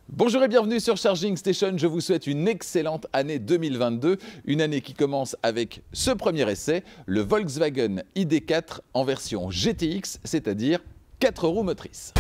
Bonjour et bienvenue sur Charging Station, je vous souhaite une excellente année 2022, une année qui commence avec ce premier essai, le Volkswagen ID.4 en version GTX, c'est-à-dire 4 roues motrices.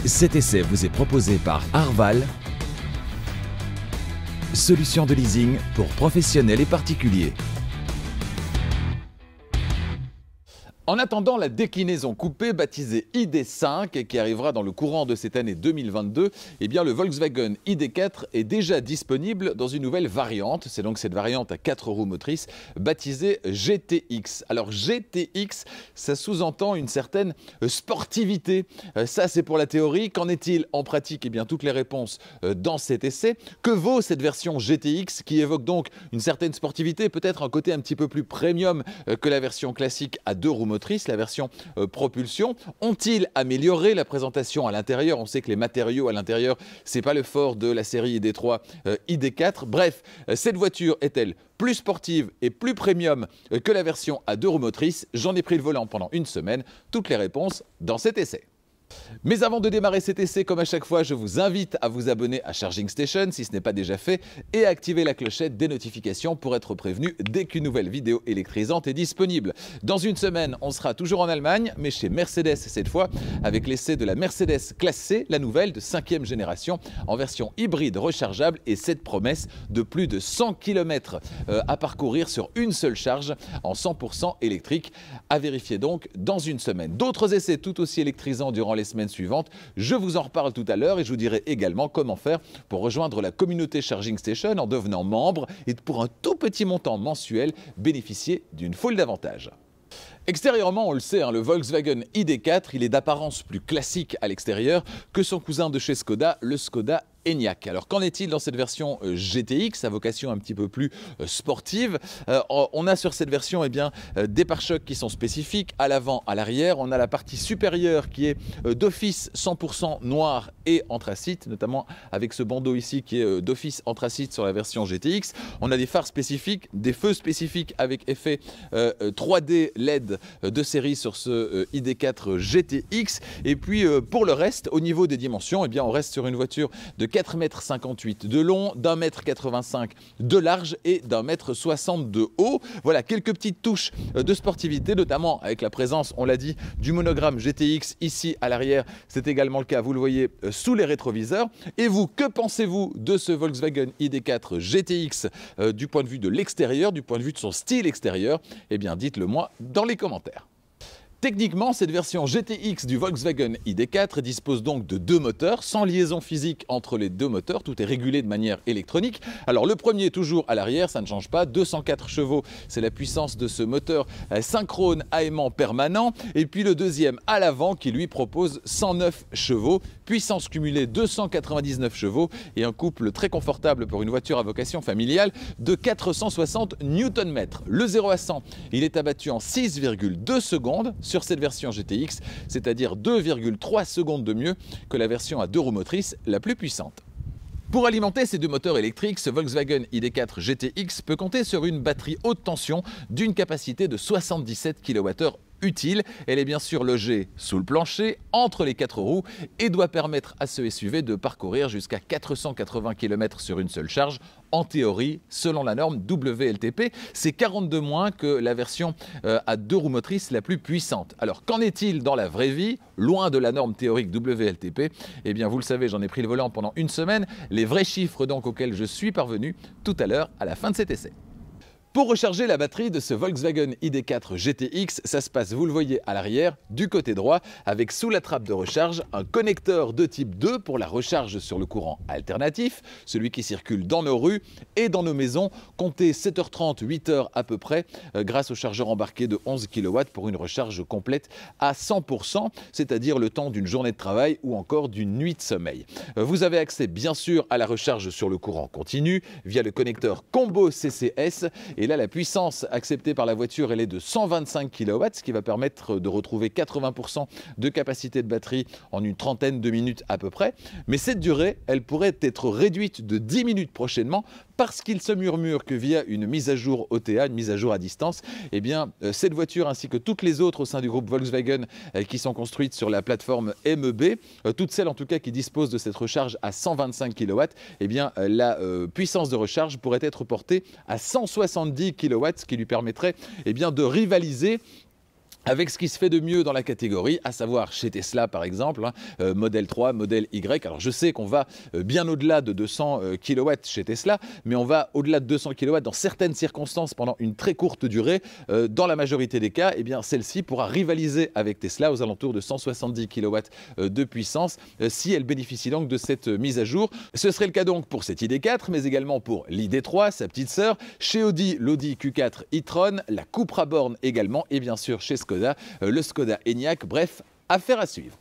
Cet essai vous est proposé par Arval, solution de leasing pour professionnels et particuliers. En attendant la déclinaison coupée baptisée ID.5 qui arrivera dans le courant de cette année 2022, eh bien le Volkswagen ID.4 est déjà disponible dans une nouvelle variante. C'est donc cette variante à 4 roues motrices baptisée GTX. Alors GTX, ça sous-entend une certaine sportivité. Ça c'est pour la théorie. Qu'en est-il en pratique? Eh bien toutes les réponses dans cet essai. Que vaut cette version GTX qui évoque donc une certaine sportivité, peut-être un côté un petit peu plus premium que la version classique à 2 roues motrices, la version propulsion? Ont-ils amélioré la présentation à l'intérieur? On sait que les matériaux à l'intérieur, c'est pas le fort de la série ID.3 ID.4. Bref, cette voiture est-elle plus sportive et plus premium que la version à 2 roues motrices? J'en ai pris le volant pendant une semaine. Toutes les réponses dans cet essai. Mais avant de démarrer cet essai, comme à chaque fois, je vous invite à vous abonner à Charging Station si ce n'est pas déjà fait et à activer la clochette des notifications pour être prévenu dès qu'une nouvelle vidéo électrisante est disponible. Dans une semaine, on sera toujours en Allemagne, mais chez Mercedes cette fois, avec l'essai de la Mercedes Classe C, la nouvelle de 5e génération en version hybride rechargeable et cette promesse de plus de 100 km à parcourir sur une seule charge en 100% électrique. À vérifier donc dans une semaine. D'autres essais tout aussi électrisants durant les semaines suivantes. Je vous en reparle tout à l'heure et je vous dirai également comment faire pour rejoindre la communauté Charging Station en devenant membre et pour un tout petit montant mensuel bénéficier d'une foule d'avantages. Extérieurement, on le sait, le Volkswagen ID.4, il est d'apparence plus classique à l'extérieur que son cousin de chez Skoda, le Skoda Enyaq. Alors qu'en est-il dans cette version GTX à vocation un petit peu plus sportive? On a sur cette version des pare-chocs qui sont spécifiques à l'avant, à l'arrière. On a la partie supérieure qui est d'office 100% noir et anthracite, notamment avec ce bandeau ici qui est d'office anthracite sur la version GTX. On a des phares spécifiques, des feux spécifiques avec effet 3D LED de série sur ce ID.4 GTX. Et puis pour le reste, au niveau des dimensions, on reste sur une voiture de 4,58 m de long, d'1,85 m de large et d'1,60 m de haut. Voilà quelques petites touches de sportivité, notamment avec la présence, on l'a dit, du monogramme GTX ici à l'arrière. C'est également le cas, vous le voyez, sous les rétroviseurs. Et vous, que pensez-vous de ce Volkswagen ID.4 GTX du point de vue de l'extérieur, du point de vue de son style extérieur? Eh bien, dites-le moi dans les commentaires. Techniquement, cette version GTX du Volkswagen ID.4 dispose donc de 2 moteurs, sans liaison physique entre les 2 moteurs, tout est régulé de manière électronique. Alors le premier toujours à l'arrière, ça ne change pas, 204 chevaux, c'est la puissance de ce moteur synchrone à aimant permanent. Et puis le deuxième à l'avant qui lui propose 109 chevaux, puissance cumulée 299 chevaux et un couple très confortable pour une voiture à vocation familiale de 460 Nm. Le 0 à 100, il est abattu en 6,2 secondes sur cette version GTX, c'est-à-dire 2,3 secondes de mieux que la version à 2 roues motrices la plus puissante. Pour alimenter ces 2 moteurs électriques, ce Volkswagen ID.4 GTX peut compter sur une batterie haute tension d'une capacité de 77 kWh utile. Elle est bien sûr logée sous le plancher, entre les 4 roues et doit permettre à ce SUV de parcourir jusqu'à 480 km sur une seule charge. En théorie, selon la norme WLTP, c'est 42 moins que la version à 2 roues motrices la plus puissante. Alors qu'en est-il dans la vraie vie? Loin de la norme théorique WLTP, eh bien vous le savez, j'en ai pris le volant pendant une semaine. Les vrais chiffres donc auxquels je suis parvenu tout à l'heure à la fin de cet essai. Pour recharger la batterie de ce Volkswagen ID.4 GTX, ça se passe, vous le voyez à l'arrière, du côté droit, avec sous la trappe de recharge un connecteur de type 2 pour la recharge sur le courant alternatif, celui qui circule dans nos rues et dans nos maisons, comptez 7h30, 8h à peu près, grâce au chargeur embarqué de 11 kW pour une recharge complète à 100%, c'est-à-dire le temps d'une journée de travail ou encore d'une nuit de sommeil. Vous avez accès bien sûr à la recharge sur le courant continu via le connecteur Combo CCS. Et là, la puissance acceptée par la voiture, elle est de 125 kW, ce qui va permettre de retrouver 80% de capacité de batterie en une trentaine de minutes à peu près. Mais cette durée, elle pourrait être réduite de 10 minutes prochainement parce qu'il se murmure que via une mise à jour OTA, une mise à jour à distance, eh bien, cette voiture ainsi que toutes les autres au sein du groupe Volkswagen qui sont construites sur la plateforme MEB, toutes celles en tout cas qui disposent de cette recharge à 125 kW, eh bien, la puissance de recharge pourrait être portée à 170 kW, ce qui lui permettrait eh bien, de rivaliser avec ce qui se fait de mieux dans la catégorie, à savoir chez Tesla par exemple, modèle 3, modèle Y. Alors je sais qu'on va bien au-delà de 200 kW chez Tesla, mais on va au-delà de 200 kW dans certaines circonstances pendant une très courte durée. Dans la majorité des cas, eh bien celle-ci pourra rivaliser avec Tesla aux alentours de 170 kW de puissance si elle bénéficie donc de cette mise à jour. Ce serait le cas donc pour cette ID.4, mais également pour l'ID.3, sa petite sœur, chez Audi, l'Audi Q4 e-tron, la Cupra Born également, et bien sûr chez Skoda, le Skoda Enyaq, bref, affaire à suivre.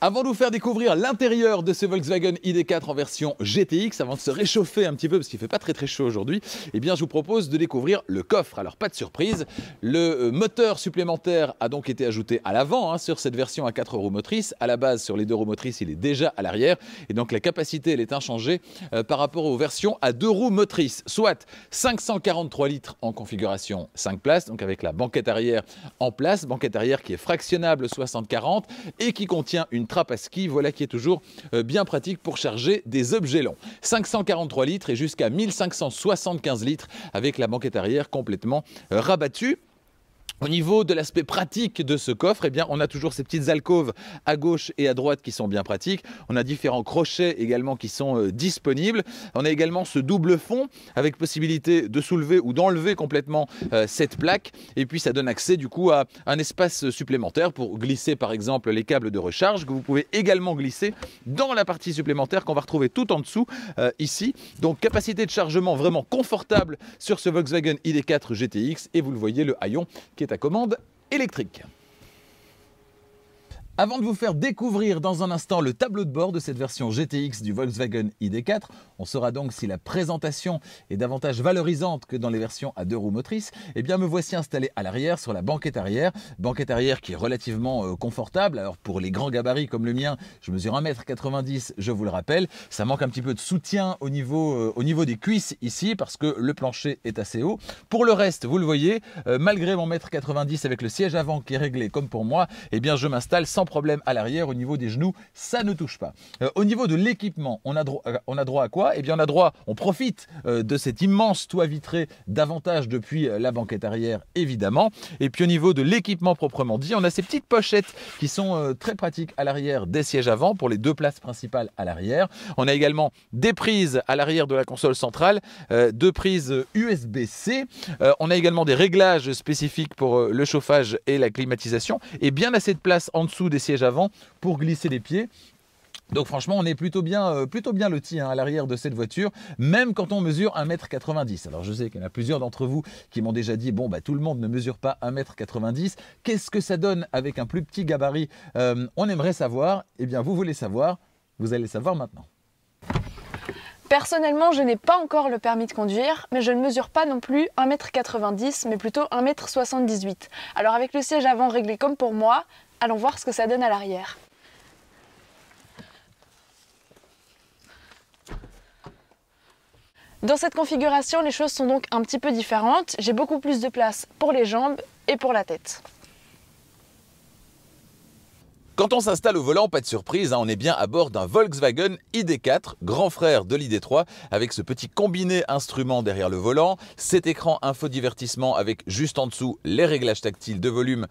Avant de vous faire découvrir l'intérieur de ce Volkswagen ID.4 en version GTX, avant de se réchauffer un petit peu parce qu'il ne fait pas très chaud aujourd'hui, eh bien je vous propose de découvrir le coffre. Alors pas de surprise, le moteur supplémentaire a donc été ajouté à l'avant sur cette version à 4 roues motrices. À la base, sur les 2 roues motrices, il est déjà à l'arrière et donc la capacité elle est inchangée par rapport aux versions à 2 roues motrices, soit 543 litres en configuration 5 places, donc avec la banquette arrière en place, banquette arrière qui est fractionnable 60-40 et qui contient une trappe à ski, voilà qui est toujours bien pratique pour charger des objets longs. 543 litres et jusqu'à 1575 litres avec la banquette arrière complètement rabattue. Au niveau de l'aspect pratique de ce coffre, eh bien, on a toujours ces petites alcôves à gauche et à droite qui sont bien pratiques. On a différents crochets également qui sont disponibles. On a également ce double fond avec possibilité de soulever ou d'enlever complètement cette plaque. Et puis ça donne accès du coup à un espace supplémentaire pour glisser par exemple les câbles de recharge que vous pouvez également glisser dans la partie supplémentaire qu'on va retrouver tout en dessous ici. Donc capacité de chargement vraiment confortable sur ce Volkswagen ID.4 GTX et vous le voyez, le haillon qui est à commande électrique. Avant de vous faire découvrir dans un instant le tableau de bord de cette version GTX du Volkswagen ID.4, on saura donc si la présentation est davantage valorisante que dans les versions à 2 roues motrices. Eh bien me voici installé à l'arrière sur la banquette arrière qui est relativement confortable. Alors pour les grands gabarits comme le mien, je mesure 1,90 m, je vous le rappelle, ça manque un petit peu de soutien au niveau des cuisses ici parce que le plancher est assez haut. Pour le reste, vous le voyez, malgré mon 1,90 m avec le siège avant qui est réglé comme pour moi, eh bien je m'installe sans problème à l'arrière. Au niveau des genoux, ça ne touche pas. Au niveau de l'équipement, on a droit à quoi? Eh bien on profite de cet immense toit vitré davantage depuis la banquette arrière évidemment. Et puis au niveau de l'équipement proprement dit, on a ces petites pochettes qui sont très pratiques à l'arrière des sièges avant pour les 2 places principales à l'arrière. On a également des prises à l'arrière de la console centrale, 2 prises USB-C. On a également des réglages spécifiques pour le chauffage et la climatisation et bien assez de place en dessous des sièges avant pour glisser les pieds. Donc franchement, on est plutôt bien loti à l'arrière de cette voiture, même quand on mesure 1,90 m. Alors je sais qu'il y en a plusieurs d'entre vous qui m'ont déjà dit, bon, tout le monde ne mesure pas 1,90 m. Qu'est-ce que ça donne avec un plus petit gabarit? On aimerait savoir. Eh bien, vous voulez savoir, vous allez le savoir maintenant. Personnellement, je n'ai pas encore le permis de conduire, mais je ne mesure pas non plus 1,90 m, mais plutôt 1,78 m. Alors avec le siège avant réglé comme pour moi, allons voir ce que ça donne à l'arrière. Dans cette configuration, les choses sont donc un petit peu différentes. J'ai beaucoup plus de place pour les jambes et pour la tête. Quand on s'installe au volant, pas de surprise, on est bien à bord d'un Volkswagen ID4, grand frère de l'ID3, avec ce petit combiné instrument derrière le volant, cet écran infodivertissement avec juste en dessous les réglages tactiles de volume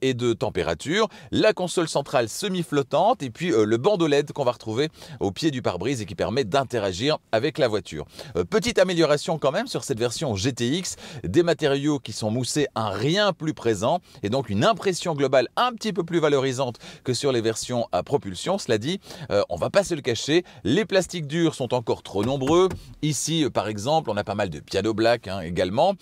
et de température, la console centrale semi-flottante et puis le bandeau LED qu'on va retrouver au pied du pare-brise et qui permet d'interagir avec la voiture. Petite amélioration quand même sur cette version GTX, des matériaux qui sont moussés, un rien plus présent et donc une impression globale un petit peu plus valorisante que sur les versions à propulsion. Cela dit, on ne va pas se le cacher, les plastiques durs sont encore trop nombreux. Ici, par exemple, on a pas mal de piano black également.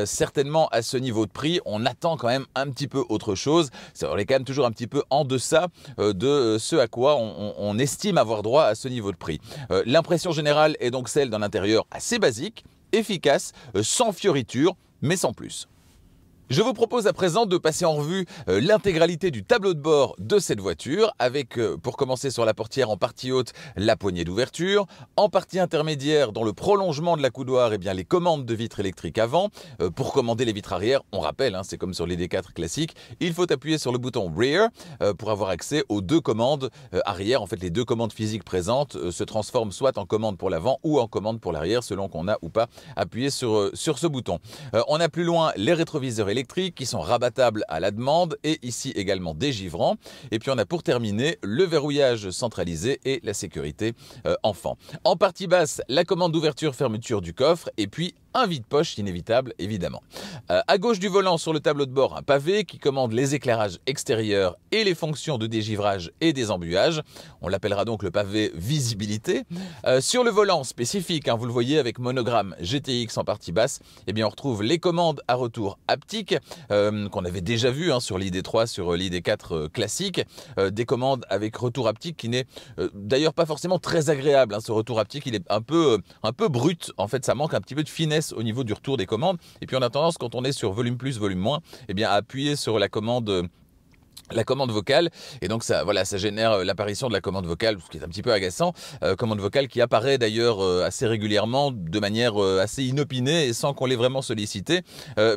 Certainement, à ce niveau de prix, on attend quand même un petit peu autre chose. On est quand même toujours un petit peu en deçà de ce à quoi on estime avoir droit à ce niveau de prix. L'impression générale est donc celle d'un intérieur assez basique, efficace, sans fioritures, mais sans plus. Je vous propose à présent de passer en revue l'intégralité du tableau de bord de cette voiture avec, pour commencer sur la portière en partie haute, la poignée d'ouverture, en partie intermédiaire, dans le prolongement de la coudoir, les commandes de vitres électriques avant. Pour commander les vitres arrière, on rappelle, c'est comme sur les D4 classiques, il faut appuyer sur le bouton Rear pour avoir accès aux deux commandes arrière. En fait, les deux commandes physiques présentes se transforment soit en commande pour l'avant ou en commande pour l'arrière, selon qu'on a ou pas appuyé sur ce bouton. On a plus loin les rétroviseurs électriques qui sont rabattables à la demande et ici également dégivrants. Et puis on a pour terminer le verrouillage centralisé et la sécurité enfant. En partie basse, la commande d'ouverture-fermeture du coffre et puis un vide-poche inévitable évidemment. À gauche du volant sur le tableau de bord, un pavé qui commande les éclairages extérieurs et les fonctions de dégivrage et désembuage. On l'appellera donc le pavé visibilité. Sur le volant spécifique, vous le voyez avec monogramme GTX en partie basse, on retrouve les commandes à retour haptique qu'on avait déjà vu sur l'ID3, sur l'ID4 classique. Des commandes avec retour haptique qui n'est d'ailleurs pas forcément très agréable. Ce retour haptique, il est un peu brut. En fait, ça manque un petit peu de finesse au niveau du retour des commandes. Et puis on a tendance, quand on est sur volume plus, volume moins, à appuyer sur la commande vocale, et donc ça génère l'apparition de la commande vocale, ce qui est un petit peu agaçant, commande vocale qui apparaît d'ailleurs assez régulièrement de manière assez inopinée et sans qu'on l'ait vraiment sollicité,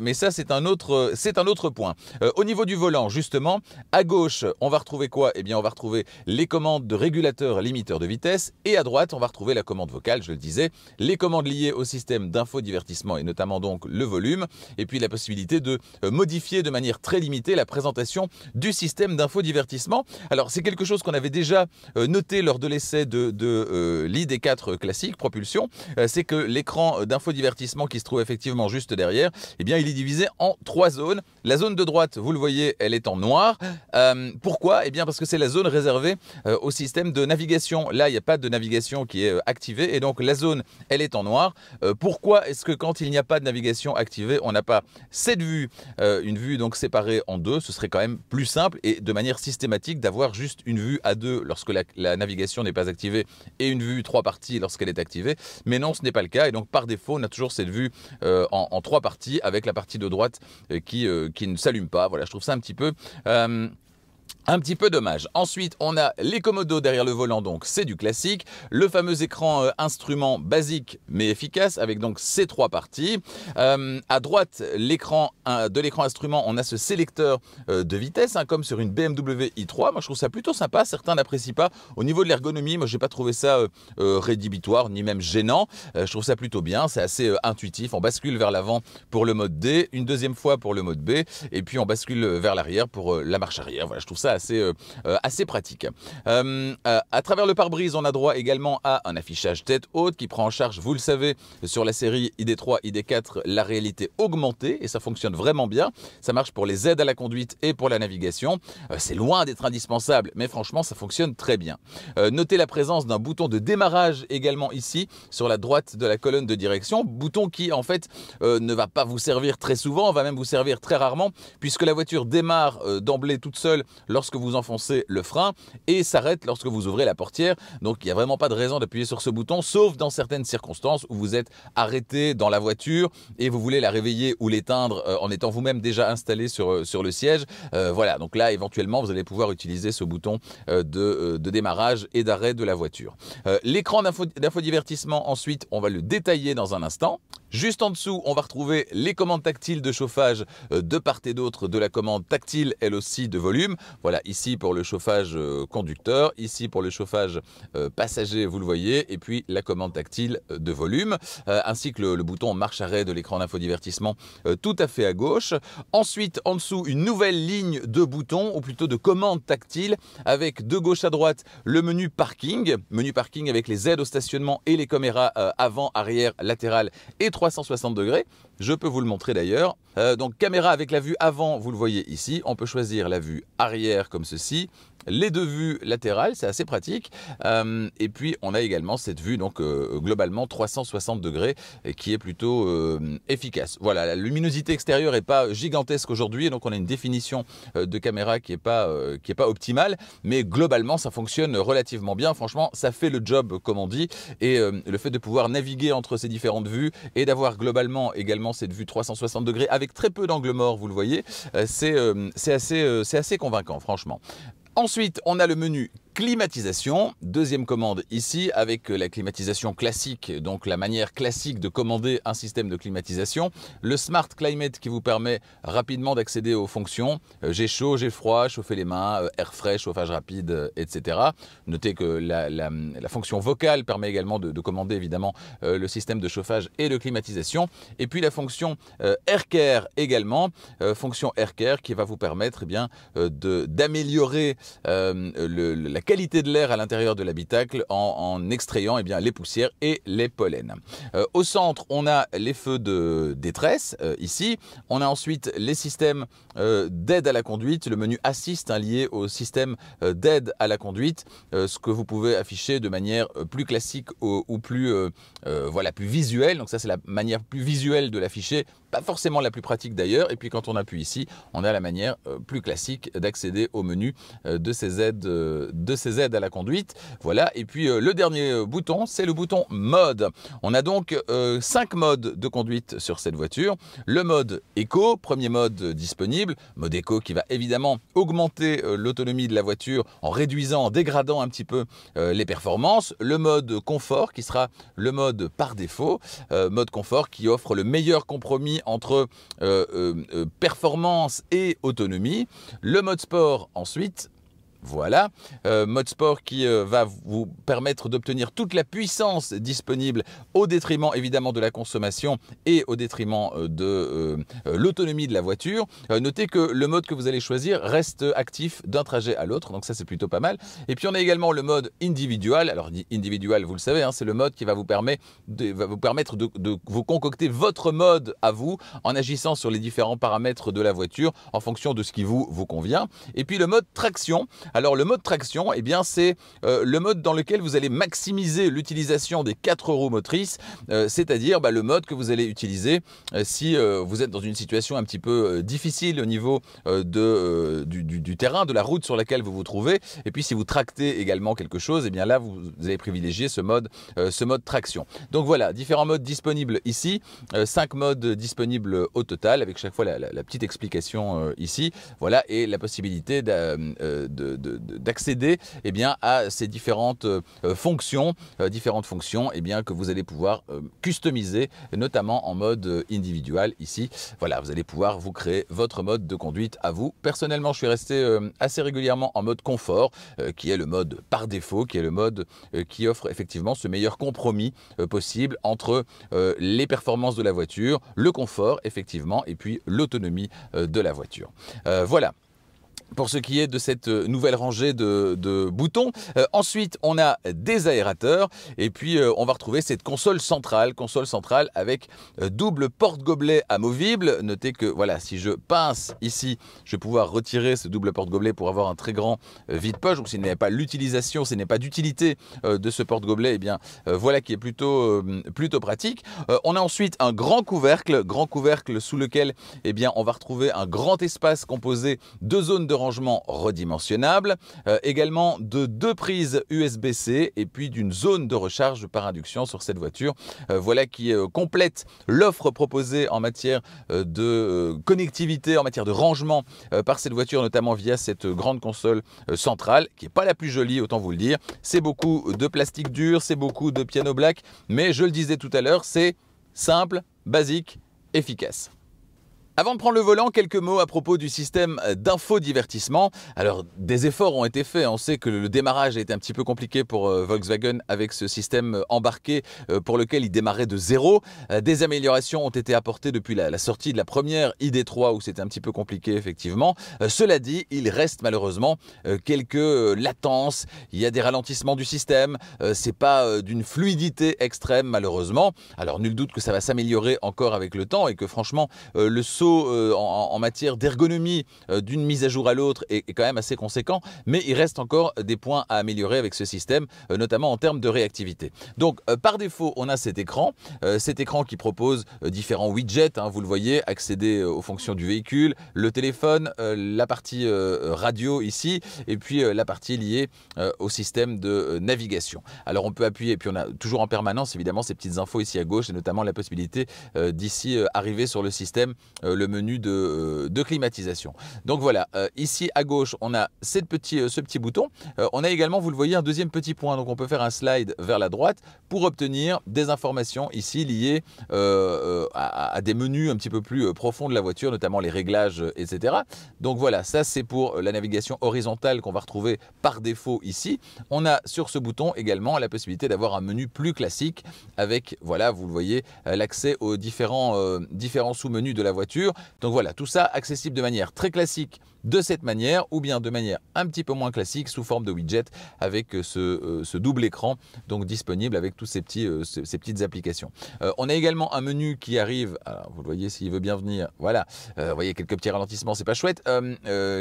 mais ça c'est un autre point. Au niveau du volant justement, à gauche on va retrouver quoi? On va retrouver les commandes de régulateur limiteur de vitesse, et à droite on va retrouver la commande vocale, je le disais, les commandes liées au système d'infodivertissement et notamment donc le volume, et puis la possibilité de modifier de manière très limitée la présentation du système d'infodivertissement. Alors c'est quelque chose qu'on avait déjà noté lors de l'essai de l'ID4 classique propulsion, c'est que l'écran d'infodivertissement qui se trouve effectivement juste derrière, il est divisé en 3 zones. La zone de droite, vous le voyez, elle est en noir. Pourquoi? Parce que c'est la zone réservée au système de navigation. Là, il n'y a pas de navigation qui est activée et donc la zone, elle est en noir. Pourquoi est-ce que quand il n'y a pas de navigation activée, on n'a pas cette vue, une vue donc séparée en deux? Ce serait quand même plus simple et de manière systématique d'avoir juste une vue à deux lorsque la navigation n'est pas activée et une vue 3 parties lorsqu'elle est activée. Mais non, ce n'est pas le cas et donc par défaut, on a toujours cette vue en 3 parties avec la partie de droite qui ne s'allume pas. Voilà, je trouve ça un petit peu dommage. Ensuite, on a les commodos derrière le volant, donc c'est du classique. Le fameux écran instrument basique mais efficace avec donc ces 3 parties. À droite, de l'écran instrument, on a ce sélecteur de vitesse, comme sur une BMW i3. Moi, je trouve ça plutôt sympa. Certains n'apprécient pas. Au niveau de l'ergonomie, moi, j'ai pas trouvé ça rédhibitoire ni même gênant. Je trouve ça plutôt bien. C'est assez intuitif. On bascule vers l'avant pour le mode D, une deuxième fois pour le mode B, et puis on bascule vers l'arrière pour la marche arrière. Voilà, je trouve ça assez pratique. À travers le pare-brise, on a droit également à un affichage tête haute qui prend en charge, vous le savez, sur la série ID3, ID4, la réalité augmentée, et ça fonctionne vraiment bien. Ça marche pour les aides à la conduite et pour la navigation. C'est loin d'être indispensable, mais franchement, ça fonctionne très bien. Notez la présence d'un bouton de démarrage également ici, sur la droite de la colonne de direction, bouton qui, en fait, ne va pas vous servir très souvent, va même vous servir très rarement, puisque la voiture démarre d'emblée toute seule lorsque vous enfoncez le frein et s'arrête lorsque vous ouvrez la portière. Donc il n'y a vraiment pas de raison d'appuyer sur ce bouton, sauf dans certaines circonstances où vous êtes arrêté dans la voiture et vous voulez la réveiller ou l'éteindre en étant vous-même déjà installé sur le siège. Voilà, donc là éventuellement vous allez pouvoir utiliser ce bouton de démarrage et d'arrêt de la voiture. L'écran d'infodivertissement ensuite, on va le détailler dans un instant. Juste en dessous, on va retrouver les commandes tactiles de chauffage de part et d'autre de la commande tactile, elle aussi de volume. Voilà, ici pour le chauffage conducteur, ici pour le chauffage passager, vous le voyez, et puis la commande tactile de volume, ainsi que le bouton marche-arrêt de l'écran d'infodivertissement tout à fait à gauche. Ensuite, en dessous, une nouvelle ligne de boutons, ou plutôt de commandes tactiles, avec de gauche à droite le menu parking avec les aides au stationnement et les caméras avant, arrière, latérale et 360 degrés. Je peux vous le montrer d'ailleurs. Donc caméra avec la vue avant, vous le voyez ici. On peut choisir la vue arrière comme ceci. Les deux vues latérales, c'est assez pratique. Et puis on a également cette vue donc globalement 360 degrés qui est plutôt efficace. Voilà, la luminosité extérieure n'est pas gigantesque aujourd'hui, donc on a une définition de caméra qui est pas optimale, mais globalement ça fonctionne relativement bien. Franchement, ça fait le job comme on dit, et le fait de pouvoir naviguer entre ces différentes vues et d'avoir globalement également cette vue 360 degrés avec très peu d'angle mort, vous le voyez, c'est assez convaincant franchement. Ensuite, on a le menu climatisation, deuxième commande ici avec la climatisation classique, donc la manière classique de commander un système de climatisation. Le Smart Climate qui vous permet rapidement d'accéder aux fonctions. J'ai chaud, j'ai froid, chauffer les mains, air frais, chauffage rapide, etc. Notez que la fonction vocale permet également de commander évidemment le système de chauffage et de climatisation. Et puis la fonction Air Care également, fonction Air Care qui va vous permettre d'améliorer la qualité de l'air à l'intérieur de l'habitacle en extrayant les poussières et les pollens. Au centre, on a les feux de détresse, ici. On a ensuite les systèmes d'aide à la conduite, le menu Assist lié au système d'aide à la conduite, ce que vous pouvez afficher de manière plus classique ou plus visuelle. Donc ça, c'est la manière plus visuelle de l'afficher, pas forcément la plus pratique d'ailleurs. Et puis quand on appuie ici, on a la manière plus classique d'accéder au menu de ces aides à la conduite. Voilà, et puis le dernier bouton, c'est le bouton mode. On a donc 5 modes de conduite sur cette voiture. Le mode éco, premier mode disponible, mode éco qui va évidemment augmenter l'autonomie de la voiture en réduisant, en dégradant un petit peu les performances. Le mode confort qui sera le mode par défaut, mode confort qui offre le meilleur compromis entre performance et autonomie. Le mode sport ensuite. Voilà, mode sport qui va vous permettre d'obtenir toute la puissance disponible au détriment évidemment de la consommation et au détriment de l'autonomie de la voiture. Notez que le mode que vous allez choisir reste actif d'un trajet à l'autre, donc ça c'est plutôt pas mal. Et puis on a également le mode individual. Alors individual, vous le savez, c'est le mode qui va vous permettre de vous concocter votre mode à vous en agissant sur les différents paramètres de la voiture en fonction de ce qui vous convient. Et puis le mode traction. Alors le mode traction, c'est le mode dans lequel vous allez maximiser l'utilisation des 4 roues motrices, c'est-à-dire le mode que vous allez utiliser si vous êtes dans une situation un petit peu difficile au niveau du terrain, de la route sur laquelle vous vous trouvez, et puis si vous tractez également quelque chose, là vous allez privilégier ce mode traction. Donc voilà, différents modes disponibles ici, 5 modes disponibles au total, avec chaque fois la petite explication ici, voilà, et la possibilité d'accéder à ces différentes fonctions, que vous allez pouvoir customiser, notamment en mode individuel ici. Voilà, vous allez pouvoir vous créer votre mode de conduite à vous. Personnellement, je suis resté assez régulièrement en mode confort, qui est le mode par défaut, qui est le mode qui offre effectivement ce meilleur compromis possible entre les performances de la voiture, le confort effectivement, et puis l'autonomie de la voiture. Voilà. Pour ce qui est de cette nouvelle rangée de boutons. Ensuite, on a des aérateurs et puis on va retrouver cette console centrale avec double porte-gobelet amovible. Notez que voilà, si je pince ici, je vais pouvoir retirer ce double porte-gobelet pour avoir un très grand vide-poche. Donc s'il n'y a pas l'utilisation, s'il n'y a pas d'utilité de ce porte-gobelet, voilà qui est plutôt pratique. On a ensuite un grand couvercle sous lequel on va retrouver un grand espace composé de zones de rangement redimensionnable, également de 2 prises USB-C et puis d'une zone de recharge par induction sur cette voiture. Voilà qui complète l'offre proposée en matière de connectivité, en matière de rangement par cette voiture, notamment via cette grande console centrale qui n'est pas la plus jolie, autant vous le dire. C'est beaucoup de plastique dur, c'est beaucoup de piano black, mais je le disais tout à l'heure, c'est simple, basique, efficace. Avant de prendre le volant, quelques mots à propos du système d'infodivertissement. Alors, des efforts ont été faits. On sait que le démarrage a été un petit peu compliqué pour Volkswagen avec ce système embarqué pour lequel il démarrait de zéro. Des améliorations ont été apportées depuis la sortie de la première ID3 où c'était un petit peu compliqué, effectivement. Cela dit, il reste malheureusement quelques latences. Il y a des ralentissements du système. C'est pas d'une fluidité extrême, malheureusement. Alors, nul doute que ça va s'améliorer encore avec le temps et que franchement, le saut en matière d'ergonomie d'une mise à jour à l'autre est quand même assez conséquent, mais il reste encore des points à améliorer avec ce système, notamment en termes de réactivité. Donc par défaut, on a cet écran qui propose différents widgets, hein, vous le voyez, accéder aux fonctions du véhicule, le téléphone, la partie radio ici, et puis la partie liée au système de navigation. Alors on peut appuyer, et puis on a toujours en permanence évidemment ces petites infos ici à gauche, et notamment la possibilité d'ici arriver sur le système le menu de climatisation. Donc voilà, ici à gauche, on a ce petit bouton. On a également, vous le voyez, un deuxième petit point. Donc on peut faire un slide vers la droite pour obtenir des informations ici liées à des menus un petit peu plus profonds de la voiture, notamment les réglages, etc. Donc voilà, ça c'est pour la navigation horizontale qu'on va retrouver par défaut ici. On a sur ce bouton également la possibilité d'avoir un menu plus classique avec, voilà, vous le voyez, l'accès aux différents sous-menus de la voiture. Donc voilà, tout ça accessible de manière très classique de cette manière ou bien de manière un petit peu moins classique sous forme de widget avec ce double écran donc disponible avec tous ces petites applications. On a également un menu qui arrive, alors vous le voyez s'il veut bien venir, voilà, vous voyez quelques petits ralentissements, c'est pas chouette,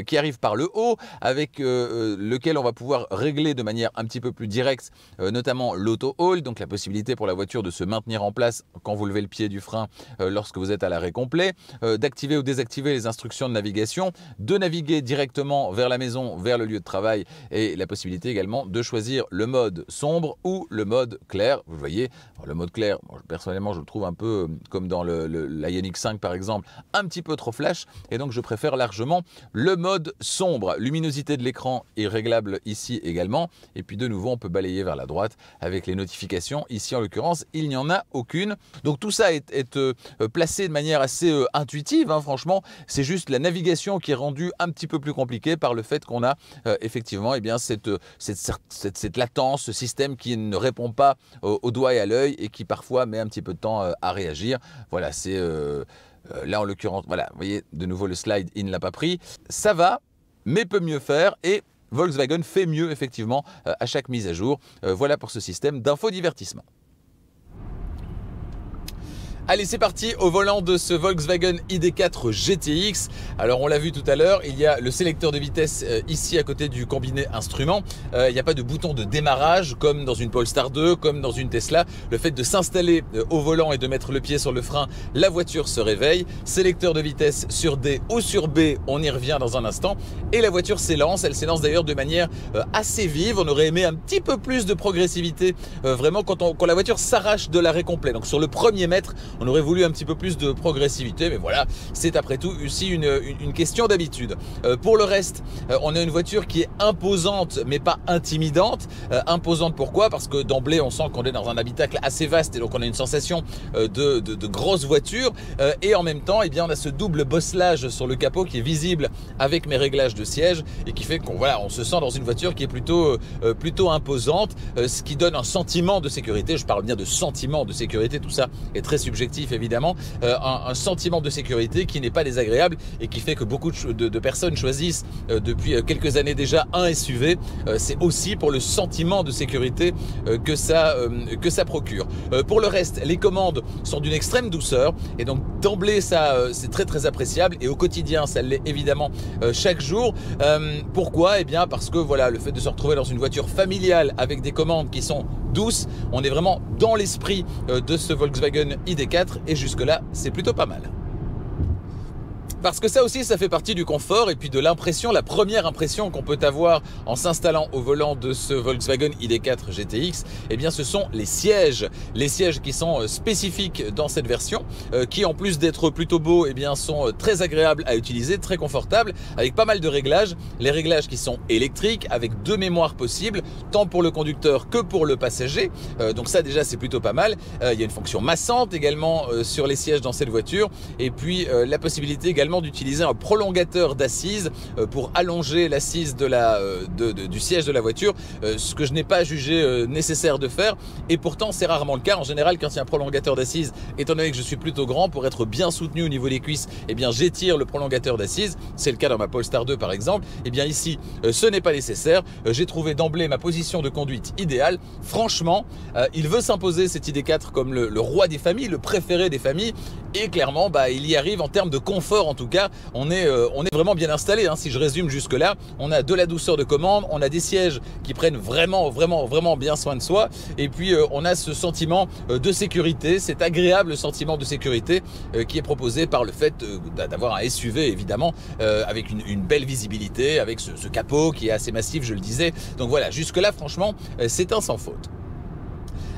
qui arrive par le haut avec lequel on va pouvoir régler de manière un petit peu plus directe notamment l'auto-hold, donc la possibilité pour la voiture de se maintenir en place quand vous levez le pied du frein lorsque vous êtes à l'arrêt complet, d'activer ou désactiver les instructions de navigation, de naviguer directement vers la maison, vers le lieu de travail et la possibilité également de choisir le mode sombre ou le mode clair. Vous voyez, le mode clair, moi, personnellement je le trouve un peu comme dans la Ioniq 5 par exemple, un petit peu trop flash et donc je préfère largement le mode sombre. Luminosité de l'écran est réglable ici également et puis de nouveau on peut balayer vers la droite avec les notifications. Ici en l'occurrence il n'y en a aucune. Donc tout ça est placé de manière assez intuitive, hein, franchement c'est juste la navigation qui est rendue un petit peu plus compliquée par le fait qu'on a effectivement eh bien, cette latence, ce système qui ne répond pas au doigt et à l'œil et qui parfois met un petit peu de temps à réagir. Voilà, c'est là en l'occurrence, voilà, vous voyez de nouveau le slide, il ne l'a pas pris. Ça va, mais peut mieux faire et Volkswagen fait mieux effectivement à chaque mise à jour. Voilà pour ce système d'infodivertissement. Allez, c'est parti au volant de ce Volkswagen ID4 GTX. Alors, on l'a vu tout à l'heure, il y a le sélecteur de vitesse ici à côté du combiné instrument. Il n'y a pas de bouton de démarrage comme dans une Polestar 2, comme dans une Tesla. Le fait de s'installer au volant et de mettre le pied sur le frein, la voiture se réveille. Sélecteur de vitesse sur D ou sur B, on y revient dans un instant. Et la voiture s'élance. Elle s'élance d'ailleurs de manière assez vive. On aurait aimé un petit peu plus de progressivité vraiment quand la voiture s'arrache de l'arrêt complet. Donc sur le premier mètre, on aurait voulu un petit peu plus de progressivité, mais voilà, c'est après tout aussi une question d'habitude. Pour le reste, on a une voiture qui est imposante, mais pas intimidante. Imposante pourquoi? Parce que d'emblée, on sent qu'on est dans un habitacle assez vaste et donc on a une sensation de grosse voiture. Et en même temps, eh bien, on a ce double bosselage sur le capot qui est visible avec mes réglages de siège et qui fait qu'on voilà, on se sent dans une voiture qui est plutôt imposante, ce qui donne un sentiment de sécurité. Je parle bien de sentiment de sécurité, tout ça est très subjectif évidemment, un sentiment de sécurité qui n'est pas désagréable et qui fait que beaucoup de personnes choisissent depuis quelques années déjà un SUV. C'est aussi pour le sentiment de sécurité que ça procure. Pour le reste, les commandes sont d'une extrême douceur et donc d'emblée ça c'est très appréciable et au quotidien ça l'est évidemment chaque jour. Pourquoi? Eh bien parce que voilà, le fait de se retrouver dans une voiture familiale avec des commandes qui sont douces, on est vraiment dans l'esprit de ce Volkswagen ID4 et jusque là c'est plutôt pas mal. Parce que ça aussi, ça fait partie du confort et puis de l'impression, la première impression qu'on peut avoir en s'installant au volant de ce Volkswagen ID4 GTX, eh bien ce sont les sièges qui sont spécifiques dans cette version, qui en plus d'être plutôt beaux, eh bien sont très agréables à utiliser, très confortables, avec pas mal de réglages, les réglages qui sont électriques, avec 2 mémoires possibles, tant pour le conducteur que pour le passager, donc ça déjà c'est plutôt pas mal. Il y a une fonction massante également sur les sièges dans cette voiture, et puis la possibilité également d'utiliser un prolongateur d'assise pour allonger l'assise du siège de la voiture, ce que je n'ai pas jugé nécessaire de faire, et pourtant c'est rarement le cas. En général, quand il y a un prolongateur d'assise, étant donné que je suis plutôt grand, pour être bien soutenu au niveau des cuisses, eh bien j'étire le prolongateur d'assise, c'est le cas dans ma Polestar 2 par exemple. Eh bien ici ce n'est pas nécessaire. J'ai trouvé d'emblée ma position de conduite idéale. Franchement, il veut s'imposer cet ID4 comme le roi des familles, le préféré des familles, et clairement il y arrive en termes de confort. En tout cas, on est vraiment bien installé, hein. Si je résume jusque là, on a de la douceur de commande, on a des sièges qui prennent vraiment bien soin de soi, et puis on a ce sentiment de sécurité, cet agréable sentiment de sécurité qui est proposé par le fait d'avoir un SUV évidemment, avec une belle visibilité, avec ce capot qui est assez massif, je le disais. Donc voilà, jusque là franchement c'est un sans faute.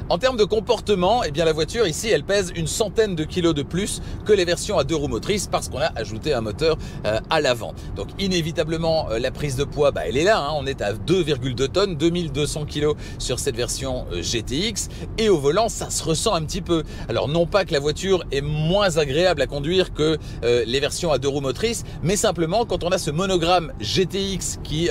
En termes de comportement, eh bien la voiture ici, elle pèse une centaine de kilos de plus que les versions à 2 roues motrices, parce qu'on a ajouté un moteur à l'avant. Donc inévitablement, la prise de poids, elle est là, hein. On est à 2,2 tonnes, 2200 kilos sur cette version GTX, et au volant, ça se ressent un petit peu. Alors non pas que la voiture est moins agréable à conduire que les versions à 2 roues motrices, mais simplement quand on a ce monogramme GTX qui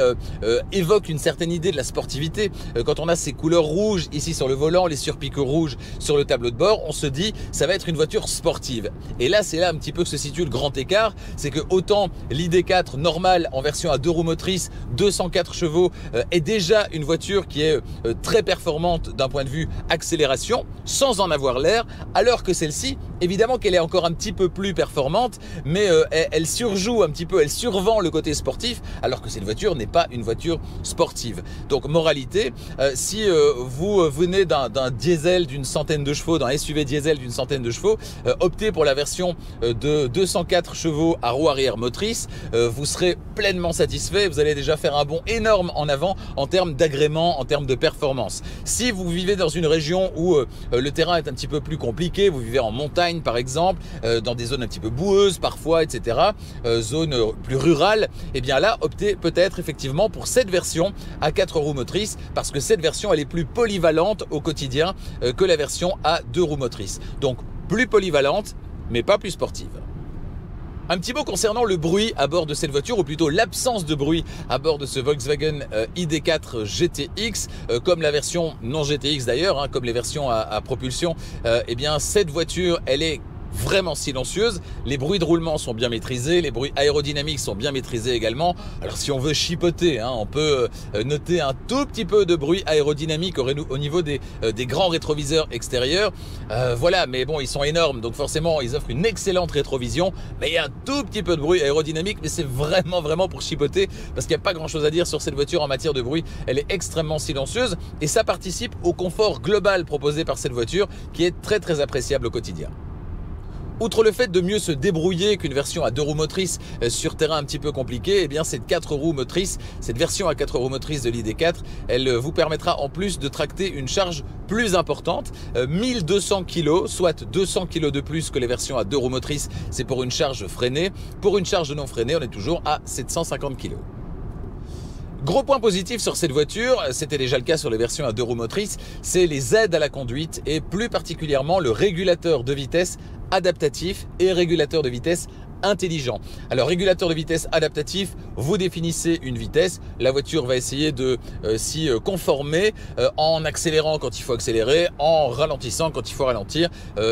évoque une certaine idée de la sportivité, quand on a ces couleurs rouges ici sur le volant, les surpiqûres rouges sur le tableau de bord, on se dit ça va être une voiture sportive. Et là c'est là un petit peu que se situe le grand écart, c'est que autant l'ID4 normale en version à 2 roues motrices, 204 chevaux, est déjà une voiture qui est très performante d'un point de vue accélération, sans en avoir l'air, alors que celle-ci, évidemment qu'elle est encore un petit peu plus performante, mais elle surjoue un petit peu, elle survend le côté sportif, alors que cette voiture n'est pas une voiture sportive. Donc moralité, si vous venez d'un diesel d'une centaine de chevaux, d'un SUV diesel d'une centaine de chevaux, optez pour la version de 204 chevaux à roue arrière motrice, vous serez pleinement satisfait. Vous allez déjà faire un bond énorme en avant en termes d'agrément, en termes de performance. Si vous vivez dans une région où le terrain est un petit peu plus compliqué, vous vivez en montagne par exemple, dans des zones un petit peu boueuses parfois, etc., zones plus rurales, et bien là optez peut-être effectivement pour cette version à 4 roues motrices, parce que cette version elle est plus polyvalente au quotidien que la version à 2 roues motrices. Donc plus polyvalente mais pas plus sportive. Un petit mot concernant le bruit à bord de cette voiture, ou plutôt l'absence de bruit à bord de ce Volkswagen ID4 GTX, comme la version non GTX d'ailleurs, hein, comme les versions à propulsion. Eh bien cette voiture elle est vraiment silencieuse, les bruits de roulement sont bien maîtrisés, les bruits aérodynamiques sont bien maîtrisés également. Alors si on veut chipoter, hein, on peut noter un tout petit peu de bruit aérodynamique au niveau des grands rétroviseurs extérieurs, voilà, mais bon, ils sont énormes, donc forcément ils offrent une excellente rétrovision, mais il y a un tout petit peu de bruit aérodynamique, mais c'est vraiment pour chipoter, parce qu'il n'y a pas grand chose à dire sur cette voiture en matière de bruit. Elle est extrêmement silencieuse, et ça participe au confort global proposé par cette voiture, qui est très appréciable au quotidien. Outre le fait de mieux se débrouiller qu'une version à 2 roues motrices sur terrain un petit peu compliqué, eh bien cette 4 roues motrices, cette version à 4 roues motrices de l'ID4, elle vous permettra en plus de tracter une charge plus importante, 1200 kg, soit 200 kg de plus que les versions à 2 roues motrices, c'est pour une charge freinée. Pour une charge non freinée, on est toujours à 750 kg. Gros point positif sur cette voiture, c'était déjà le cas sur les versions à 2 roues motrices, c'est les aides à la conduite, et plus particulièrement le régulateur de vitesse adaptatif et régulateur de vitesse intelligent. Alors régulateur de vitesse adaptatif, vous définissez une vitesse, la voiture va essayer de s'y conformer en accélérant quand il faut accélérer, en ralentissant quand il faut ralentir.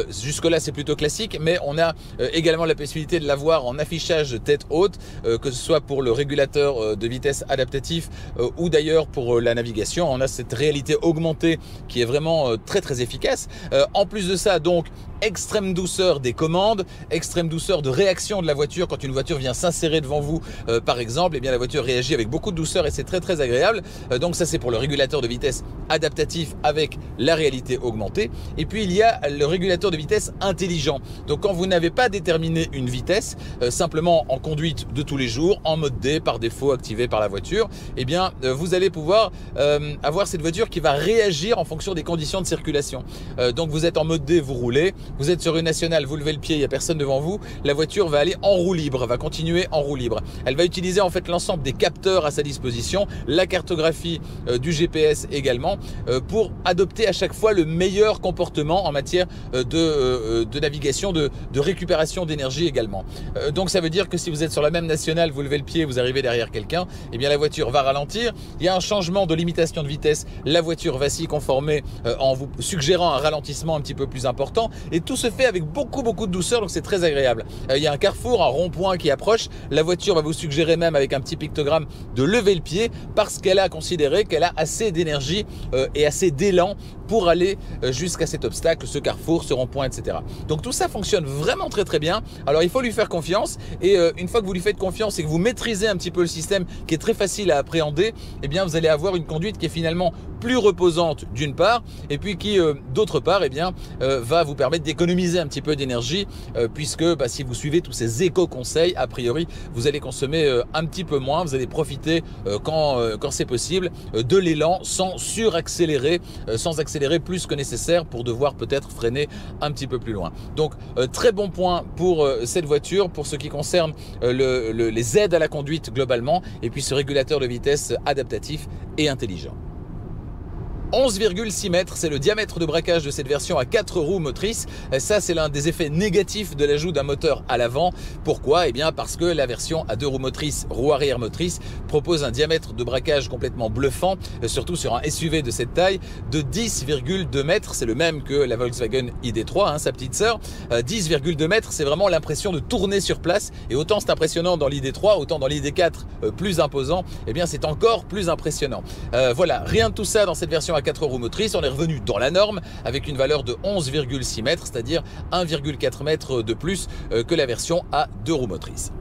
Jusque là c'est plutôt classique, mais on a également la possibilité de l'avoir en affichage tête haute, que ce soit pour le régulateur de vitesse adaptatif ou d'ailleurs pour la navigation. On a cette réalité augmentée qui est vraiment très efficace. En plus de ça, donc extrême douceur des commandes, extrême douceur de réaction de la voiture. Quand une voiture vient s'insérer devant vous, par exemple, eh bien la voiture réagit avec beaucoup de douceur et c'est très très agréable. Donc ça c'est pour le régulateur de vitesse adaptatif avec la réalité augmentée. Et puis il y a le régulateur de vitesse intelligent. Donc quand vous n'avez pas déterminé une vitesse, simplement en conduite de tous les jours, en mode D par défaut activé par la voiture, eh bien vous allez pouvoir avoir cette voiture qui va réagir en fonction des conditions de circulation. Donc vous êtes en mode D, vous roulez. Vous êtes sur une nationale, vous levez le pied, il n'y a personne devant vous, la voiture va aller en roue libre, va continuer en roue libre. Elle va utiliser en fait l'ensemble des capteurs à sa disposition, la cartographie du GPS également, pour adopter à chaque fois le meilleur comportement en matière de navigation, de récupération d'énergie également. Donc ça veut dire que si vous êtes sur la même nationale, vous levez le pied, vous arrivez derrière quelqu'un, eh bien la voiture va ralentir. Il y a un changement de limitation de vitesse, la voiture va s'y conformer en vous suggérant un ralentissement un petit peu plus important. Et tout se fait avec beaucoup de douceur, donc c'est très agréable. Il y a un carrefour, un rond-point qui approche. La voiture va vous suggérer même avec un petit pictogramme de lever le pied parce qu'elle a considéré qu'elle a assez d'énergie et assez d'élan pour aller jusqu'à cet obstacle, ce carrefour, ce rond-point, etc. Donc tout ça fonctionne vraiment très bien. Alors il faut lui faire confiance et une fois que vous lui faites confiance et que vous maîtrisez un petit peu le système qui est très facile à appréhender, eh bien vous allez avoir une conduite qui est finalement plus reposante d'une part et puis qui d'autre part eh bien va vous permettre d'économiser un petit peu d'énergie puisque si vous suivez tous ces éco-conseils, a priori vous allez consommer un petit peu moins, vous allez profiter quand c'est possible de l'élan sans suraccélérer, sans accélérer plus que nécessaire pour devoir peut-être freiner un petit peu plus loin. Donc très bon point pour cette voiture pour ce qui concerne les aides à la conduite globalement et puis ce régulateur de vitesse adaptatif et intelligent. 11,6 mètres, c'est le diamètre de braquage de cette version à 4 roues motrices. Ça, c'est l'un des effets négatifs de l'ajout d'un moteur à l'avant. Pourquoi? Eh bien, parce que la version à 2 roues motrices, roue arrière motrice, propose un diamètre de braquage complètement bluffant, surtout sur un SUV de cette taille, de 10,2 mètres. C'est le même que la Volkswagen ID3, sa petite sœur. 10,2 mètres, c'est vraiment l'impression de tourner sur place. Et autant c'est impressionnant dans l'ID3, autant dans l'ID4, plus imposant, eh bien, c'est encore plus impressionnant. Voilà, rien de tout ça dans cette version à 4 roues motrices, on est revenu dans la norme avec une valeur de 11,6 mètres, c'est-à-dire 1,4 mètres de plus que la version à 2 roues motrices.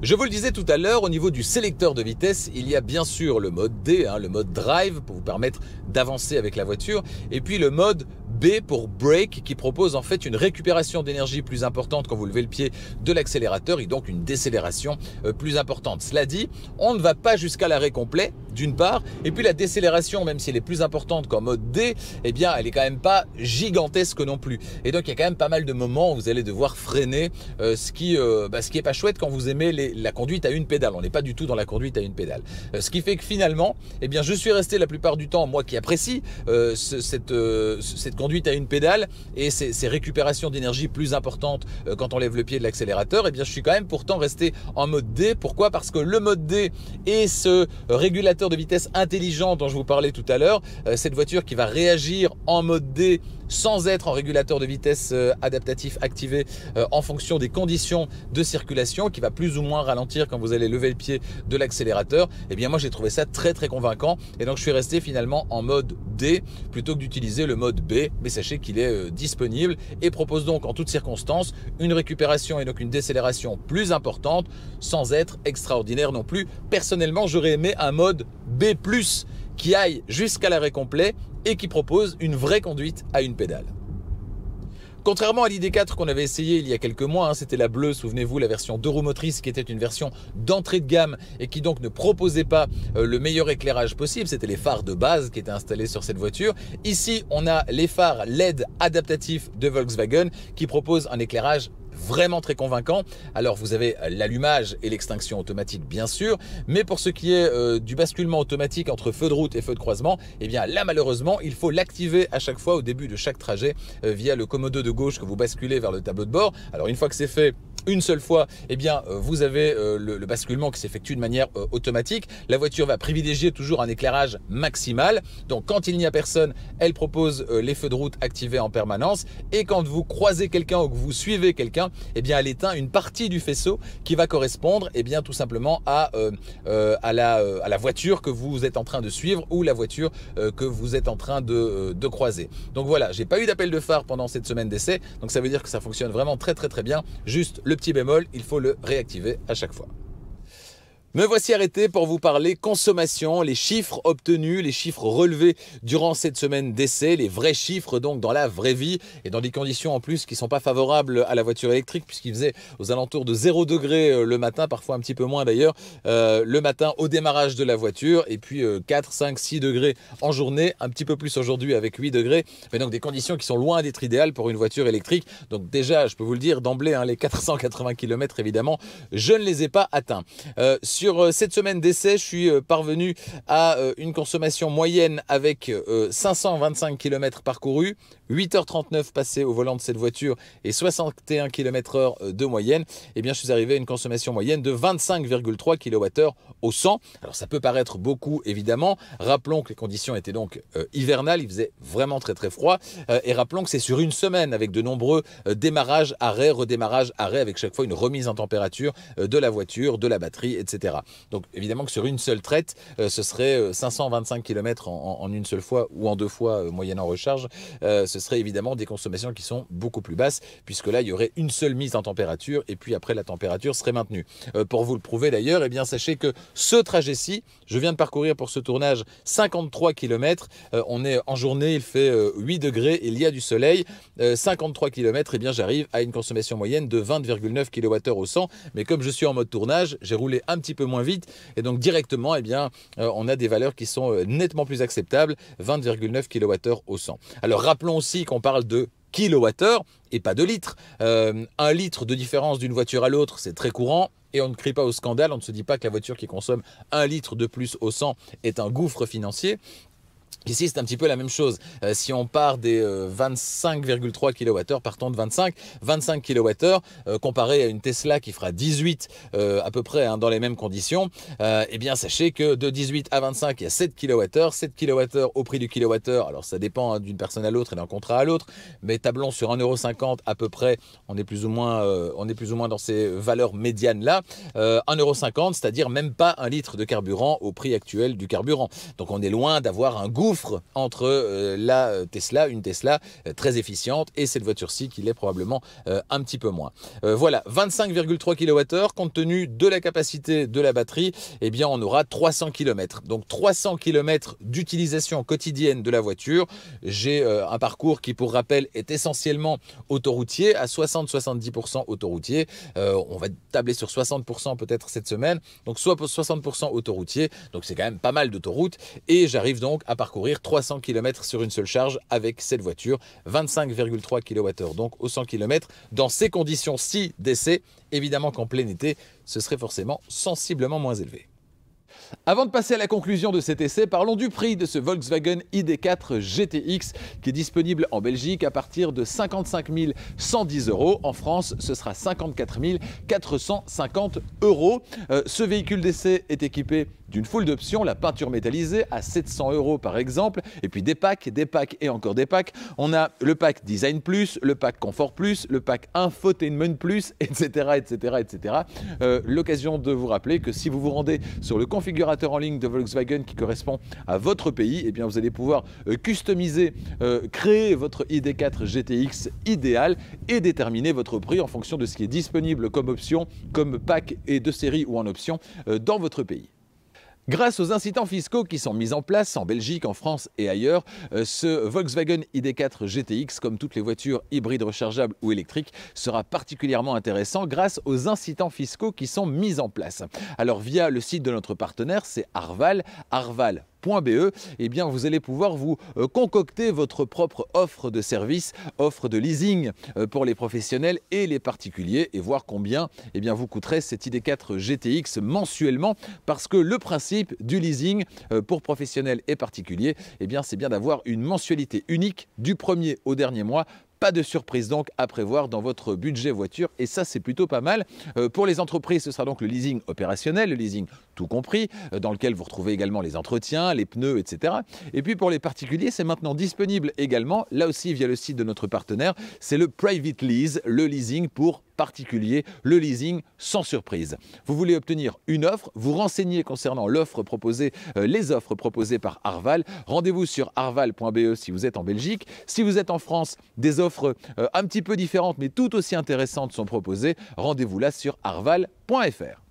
Je vous le disais tout à l'heure, au niveau du sélecteur de vitesse, il y a bien sûr le mode D, le mode drive pour vous permettre d'avancer avec la voiture, et puis le mode B pour brake qui propose en fait une récupération d'énergie plus importante quand vous levez le pied de l'accélérateur et donc une décélération plus importante. Cela dit, on ne va pas jusqu'à l'arrêt complet d'une part, et puis la décélération, même si elle est plus importante qu'en mode D, eh bien elle est quand même pas gigantesque non plus. Et donc il y a quand même pas mal de moments où vous allez devoir freiner, ce qui est pas chouette quand vous aimez la conduite à une pédale. On n'est pas du tout dans la conduite à une pédale. Ce qui fait que finalement, eh bien je suis resté la plupart du temps, moi qui apprécie cette conduite à une pédale et ces récupérations d'énergie plus importantes quand on lève le pied de l'accélérateur, eh bien je suis quand même pourtant resté en mode D. Pourquoi? Parce que le mode D et ce régulateur de vitesse intelligent dont je vous parlais tout à l'heure, cette voiture qui va réagir en mode D sans être en régulateur de vitesse adaptatif activé en fonction des conditions de circulation, qui va plus ou moins ralentir quand vous allez lever le pied de l'accélérateur, eh bien moi j'ai trouvé ça très convaincant et donc je suis resté finalement en mode D plutôt que d'utiliser le mode B, mais sachez qu'il est disponible et propose donc en toutes circonstances une récupération et donc une décélération plus importante sans être extraordinaire non plus. Personnellement, j'aurais aimé un mode B+, qui aille jusqu'à l'arrêt complet et qui propose une vraie conduite à une pédale. Contrairement à l'ID4 qu'on avait essayé il y a quelques mois, c'était la bleue, souvenez-vous, la version 2 roues motrices qui était une version d'entrée de gamme et qui donc ne proposait pas le meilleur éclairage possible, c'était les phares de base qui étaient installés sur cette voiture. Ici, on a les phares LED adaptatifs de Volkswagen qui proposent un éclairage vraiment très convaincant. Alors vous avez l'allumage et l'extinction automatique bien sûr, mais pour ce qui est du basculement automatique entre feu de route et feu de croisement, eh bien là malheureusement il faut l'activer à chaque fois au début de chaque trajet via le commodo de gauche que vous basculez vers le tableau de bord. Alors une fois que c'est fait, une seule fois, eh bien, vous avez le basculement qui s'effectue de manière automatique. La voiture va privilégier toujours un éclairage maximal. Donc, quand il n'y a personne, elle propose les feux de route activés en permanence. Et quand vous croisez quelqu'un ou que vous suivez quelqu'un, eh bien, elle éteint une partie du faisceau qui va correspondre, eh bien, tout simplement à la voiture que vous êtes en train de suivre ou la voiture que vous êtes en train de croiser. Donc voilà, j'ai pas eu d'appel de phare pendant cette semaine d'essai. Donc, ça veut dire que ça fonctionne vraiment très bien. Juste le petit bémol, il faut le réactiver à chaque fois. Me voici arrêté pour vous parler consommation, les chiffres obtenus, les chiffres relevés durant cette semaine d'essai, les vrais chiffres donc dans la vraie vie et dans des conditions en plus qui ne sont pas favorables à la voiture électrique puisqu'il faisait aux alentours de 0 degré le matin, parfois un petit peu moins d'ailleurs, le matin au démarrage de la voiture et puis 4, 5, 6 degrés en journée, un petit peu plus aujourd'hui avec 8 degrés, mais donc des conditions qui sont loin d'être idéales pour une voiture électrique. Donc déjà, je peux vous le dire d'emblée, les 480 km évidemment, je ne les ai pas atteints. Sur cette semaine d'essai, je suis parvenu à une consommation moyenne avec 525 km parcourus, 8h39 passées au volant de cette voiture et 61 km/h de moyenne. Eh bien, je suis arrivé à une consommation moyenne de 25,3 kWh au 100. Alors, ça peut paraître beaucoup, évidemment. Rappelons que les conditions étaient donc hivernales. Il faisait vraiment très froid. Et rappelons que c'est sur une semaine avec de nombreux démarrages, arrêts, redémarrages, arrêts, avec chaque fois une remise en température de la voiture, de la batterie, etc. Donc évidemment que sur une seule traite, ce serait 525 km en une seule fois ou en 2 fois moyennant recharge. Ce serait évidemment des consommations qui sont beaucoup plus basses puisque là il y aurait une seule mise en température et puis après la température serait maintenue. Pour vous le prouver d'ailleurs, eh bien sachez que ce trajet-ci, je viens de parcourir pour ce tournage 53 km. On est en journée, il fait 8 degrés, il y a du soleil. 53 km, eh bien j'arrive à une consommation moyenne de 20,9 kWh au 100. Mais comme je suis en mode tournage, j'ai roulé un petit peu moins vite et donc directement, eh bien, on a des valeurs qui sont nettement plus acceptables, 20,9 kWh au 100. Alors rappelons aussi qu'on parle de kilowattheure et pas de litres. 1 litre de différence d'une voiture à l'autre, c'est très courant. Et on ne crie pas au scandale, on ne se dit pas que la voiture qui consomme 1 litre de plus au 100 est un gouffre financier. Ici, c'est un petit peu la même chose. Si on part des 25,3 kWh, partons de 25 kWh, comparé à une Tesla qui fera 18 à peu près dans les mêmes conditions, eh bien, sachez que de 18 à 25, il y a 7 kWh. 7 kWh au prix du kilowattheure, alors ça dépend d'une personne à l'autre et d'un contrat à l'autre, mais tablons sur 1,50 € à peu près, on est plus ou moins dans ces valeurs médianes-là. 1,50 €, c'est-à-dire même pas 1 litre de carburant au prix actuel du carburant. Donc on est loin d'avoir un gouffre entre la Tesla, une Tesla très efficiente, et cette voiture-ci qui l'est probablement un petit peu moins. Voilà, 25,3 kWh, compte tenu de la capacité de la batterie, eh bien on aura 300 km. Donc 300 km d'utilisation quotidienne de la voiture. J'ai un parcours qui, pour rappel, est essentiellement autoroutier, à 60-70% autoroutier. On va tabler sur 60% peut-être cette semaine, donc soit 60% autoroutier, donc c'est quand même pas mal d'autoroute, et j'arrive donc à parcourir 300 km sur une seule charge avec cette voiture, 25,3 kWh donc au 100 km. Dans ces conditions-ci d'essai, évidemment qu'en plein été, ce serait forcément sensiblement moins élevé. Avant de passer à la conclusion de cet essai, parlons du prix de ce Volkswagen ID4 GTX qui est disponible en Belgique à partir de 55 110 €. En France, ce sera 54 450 €. Ce véhicule d'essai est équipé d'une foule d'options, la peinture métallisée à 700 € par exemple, et puis des packs et encore des packs. On a le pack Design Plus, le pack Confort Plus, le pack Infotainment Plus, etc. L'occasion de vous rappeler que si vous vous rendez sur le configurateur en ligne de Volkswagen qui correspond à votre pays, eh bien vous allez pouvoir customiser, créer votre ID4 GTX idéal et déterminer votre prix en fonction de ce qui est disponible comme option, comme pack et de série ou en option dans votre pays. Grâce aux incitants fiscaux qui sont mis en place en Belgique, en France et ailleurs, ce Volkswagen ID4 GTX, comme toutes les voitures hybrides rechargeables ou électriques, sera particulièrement intéressant grâce aux incitants fiscaux qui sont mis en place. Alors via le site de notre partenaire, c'est Arval, arval.be, eh bien vous allez pouvoir vous concocter votre propre offre de service, offre de leasing pour les professionnels et les particuliers et voir combien eh bien, vous coûterait cette ID4 GTX mensuellement, parce que le principe du leasing pour professionnels et particuliers, eh bien c'est bien d'avoir une mensualité unique du premier au dernier mois Pas de surprise donc à prévoir dans votre budget voiture et ça c'est plutôt pas mal. Pour les entreprises, ce sera donc le leasing opérationnel, le leasing tout compris, dans lequel vous retrouvez également les entretiens, les pneus, etc. Et puis pour les particuliers, c'est maintenant disponible également, là aussi via le site de notre partenaire, c'est le Private Lease, le leasing pour particulier, le leasing sans surprise. Vous voulez obtenir une offre, vous renseignez concernant l'offre proposée, les offres proposées par Arval. Rendez-vous sur arval.be si vous êtes en Belgique. Si vous êtes en France, des offres un petit peu différentes mais tout aussi intéressantes sont proposées. Rendez-vous là sur arval.fr.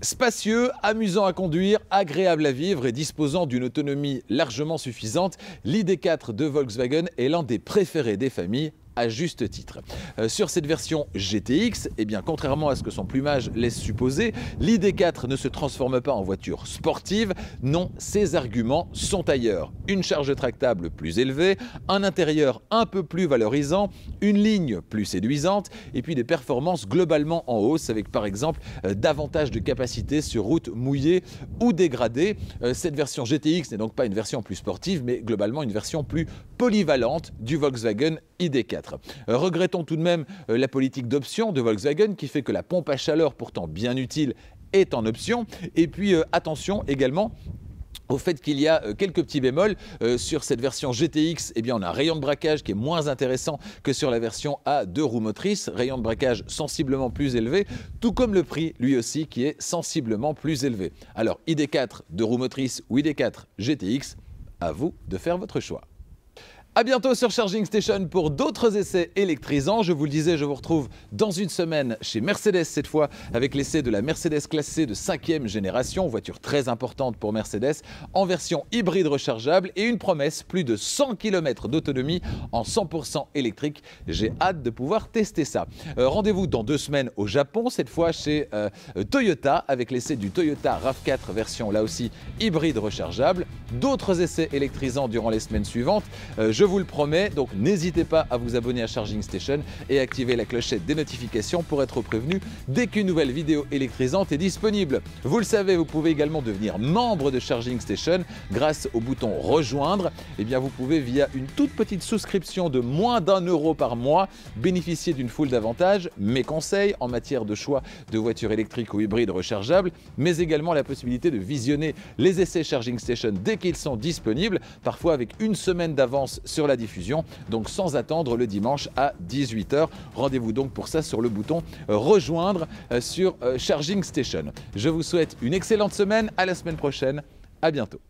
Spacieux, amusant à conduire, agréable à vivre et disposant d'une autonomie largement suffisante, l'ID4 de Volkswagen est l'un des préférés des familles, à juste titre. Sur cette version GTX, eh bien, contrairement à ce que son plumage laisse supposer, l'ID4 ne se transforme pas en voiture sportive. Non, ses arguments sont ailleurs. Une charge tractable plus élevée, un intérieur un peu plus valorisant, une ligne plus séduisante et puis des performances globalement en hausse avec par exemple davantage de capacité sur route mouillée ou dégradée. Cette version GTX n'est donc pas une version plus sportive mais globalement une version plus polyvalente du Volkswagen ID4. Regrettons tout de même la politique d'option de Volkswagen qui fait que la pompe à chaleur, pourtant bien utile, est en option. Et puis attention également au fait qu'il y a quelques petits bémols. Sur cette version GTX, eh bien, on a un rayon de braquage qui est moins intéressant que sur la version à 2 roues motrices. Rayon de braquage sensiblement plus élevé, tout comme le prix lui aussi qui est sensiblement plus élevé. Alors ID4 2 roues motrices ou ID4 GTX, à vous de faire votre choix. A bientôt sur Charging Station pour d'autres essais électrisants. Je vous le disais, je vous retrouve dans une semaine chez Mercedes cette fois avec l'essai de la Mercedes classe C de 5e génération, voiture très importante pour Mercedes, en version hybride rechargeable et une promesse, plus de 100 km d'autonomie en 100% électrique. J'ai hâte de pouvoir tester ça. Rendez-vous dans 2 semaines au Japon, cette fois chez Toyota avec l'essai du Toyota RAV4 version là aussi hybride rechargeable. D'autres essais électrisants durant les semaines suivantes. Je vous le promets, donc n'hésitez pas à vous abonner à Charging Station et activer la clochette des notifications pour être prévenu dès qu'une nouvelle vidéo électrisante est disponible. Vous le savez, vous pouvez également devenir membre de Charging Station grâce au bouton rejoindre. Eh bien, vous pouvez via une toute petite souscription de moins d'1 € par mois bénéficier d'une foule d'avantages, mes conseils en matière de choix de voitures électriques ou hybrides rechargeables, mais également la possibilité de visionner les essais Charging Station dès qu'ils sont disponibles, parfois avec une semaine d'avance sur la diffusion, donc sans attendre le dimanche à 18 h. Rendez-vous donc pour ça sur le bouton rejoindre sur Charging Station. Je vous souhaite une excellente semaine, à la semaine prochaine, à bientôt.